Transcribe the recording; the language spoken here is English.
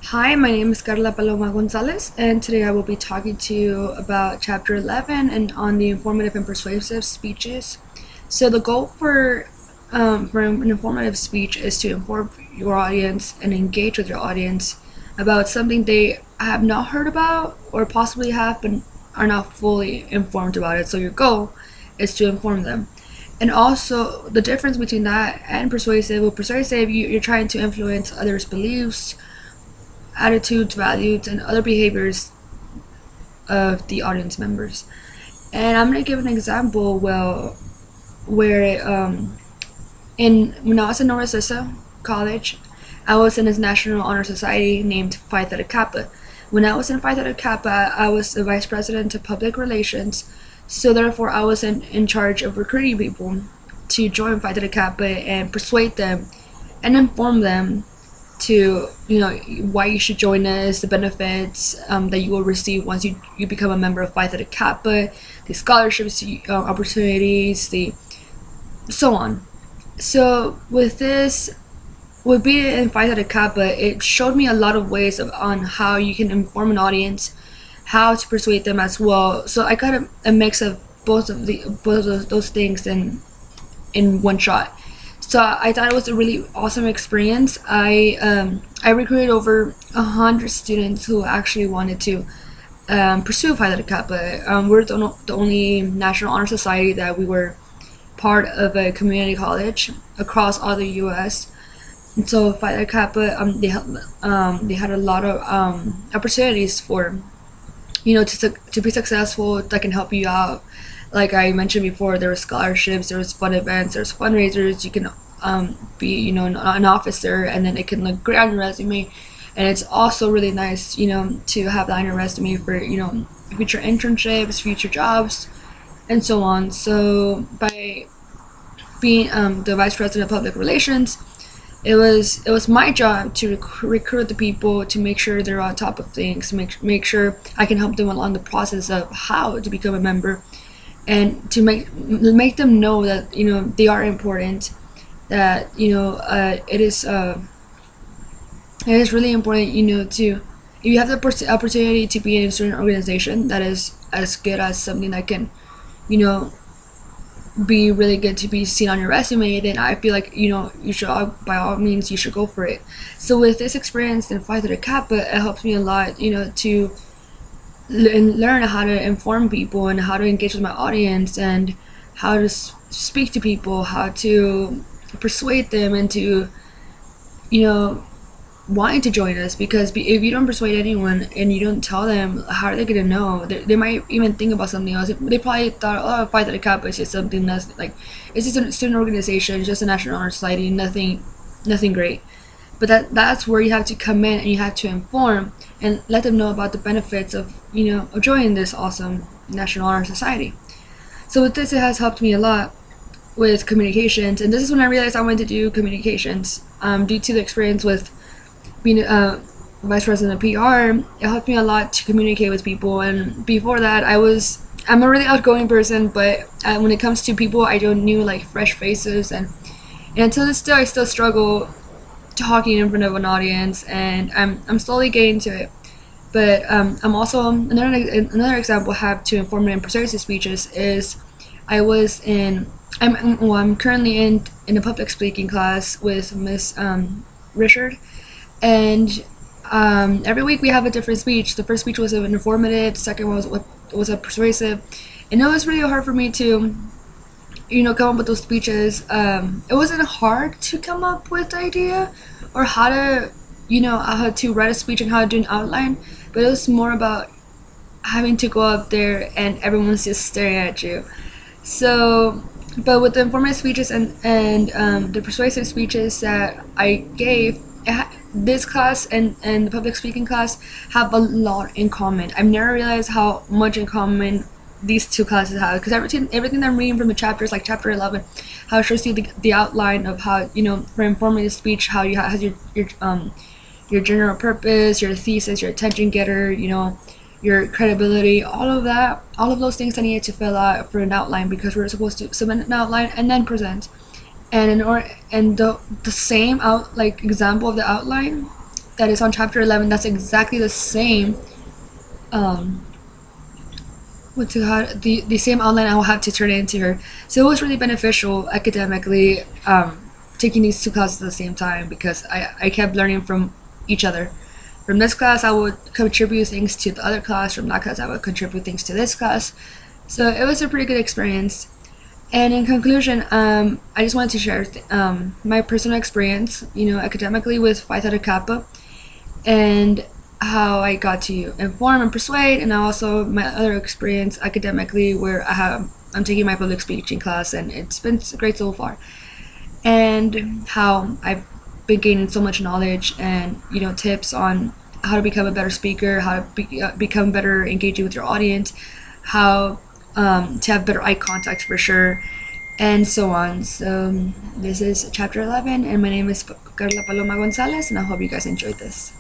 Hi, my name is Carla Paloma Gonzalez, and today I will be talking to you about Chapter 11 and on the informative and persuasive speeches. So, the goal for an informative speech is to inform your audience and engage with your audience about something they have not heard about or possibly have but are not fully informed about it. So, your goal is to inform them. And also, the difference between that and persuasive, well, persuasive, you're trying to influence others' beliefs, attitudes, values, and other behaviors of the audience members. And I'm gonna give an example. Well, where in when I was in Nova Sissa College, I was in this National Honor Society named Phi Theta Kappa. When I was in Phi Theta Kappa, I was the vice president of public relations. So therefore, I was in charge of recruiting people to join Phi Theta Kappa and persuade them and inform them to why you should join us, the benefits that you will receive once you become a member of Phi Theta Kappa, the scholarships, opportunities, the so on. So with being in Phi Theta Kappa, it showed me a lot of ways on how you can inform an audience, how to persuade them as well. So I got a mix of both of those things in one shot. So I thought it was a really awesome experience. I recruited over 100 students who actually wanted to pursue Phi Theta Kappa. We're the only National Honor Society that we were part of a community college across all the U.S. And so Phi Theta Kappa, they had a lot of opportunities for to be successful that can help you out. Like I mentioned before, there were scholarships, there was fun events, there's fundraisers. You can be an officer, and then it can look great on your resume. And it's also really nice to have that on your resume for future internships, future jobs, and so on. So by being the vice president of public relations, it was my job to recruit the people, to make sure they're on top of things, make sure I can help them along the process of how to become a member, and to make them know that they are important, that it is really important to, if you have the opportunity to be in a certain organization that is as good as something that can be really good to be seen on your resume, then I feel like you should, by all means, you should go for it. So with this experience in Phi Theta Kappa, it helps me a lot to learn how to inform people and how to engage with my audience and how to speak to people, how to persuade them into wanting to join us. Because if you don't persuade anyone and you don't tell them, how are they going to know? They might even think about something else. They probably thought, oh, Phi Theta Kappa is just something that's like, it's just a student organization, it's just a National Honor Society, nothing great. But that's where you have to come in and you have to inform and let them know about the benefits of of joining this awesome National Honor Society. So with this, it has helped me a lot with communications, and this is when I realized I wanted to do communications. Due to the experience with being vice president of PR, it helped me a lot to communicate with people. And before that, I'm a really outgoing person, but when it comes to people, I don't knew like fresh faces, and until this day, I still struggle talking in front of an audience, and I'm slowly getting to it. But I'm also another example I have to inform and persuasive speeches is I'm currently in a public speaking class with Miss Richard, and every week we have a different speech. The first speech was an informative, the second one was a persuasive, and it was really hard for me to come up with those speeches. It wasn't hard to come up with the idea or how to write a speech and how to do an outline, but it was more about having to go up there and everyone's just staring at you. So, but with the informative speeches and the persuasive speeches that I gave, this class and the public speaking class have a lot in common. I've never realized how much in common these two classes have, because everything that I'm reading from the chapters, like chapter 11, how it shows you the outline of how for informative speech, how you have your general purpose, your thesis, your attention getter, your credibility, all of those things I needed to fill out for an outline, because we're supposed to submit an outline and then present. And the same example of the outline that is on chapter 11, that's exactly the same the same outline I will have to turn it into her. So it was really beneficial academically, taking these two classes at the same time, because I kept learning from each other. From this class, I would contribute things to the other class. From that class, I would contribute things to this class. So it was a pretty good experience. And in conclusion, I just wanted to share my personal experience, academically with Phi Theta Kappa, and how I got to inform and persuade, and also my other experience academically, where I'm taking my public speaking class, and it's been great so far, and how I've been gaining so much knowledge and tips on how to become a better speaker, how to become better engaging with your audience, how to have better eye contact for sure, and so on. So this is chapter 11, and my name is Carla Paloma Gonzalez, and I hope you guys enjoyed this.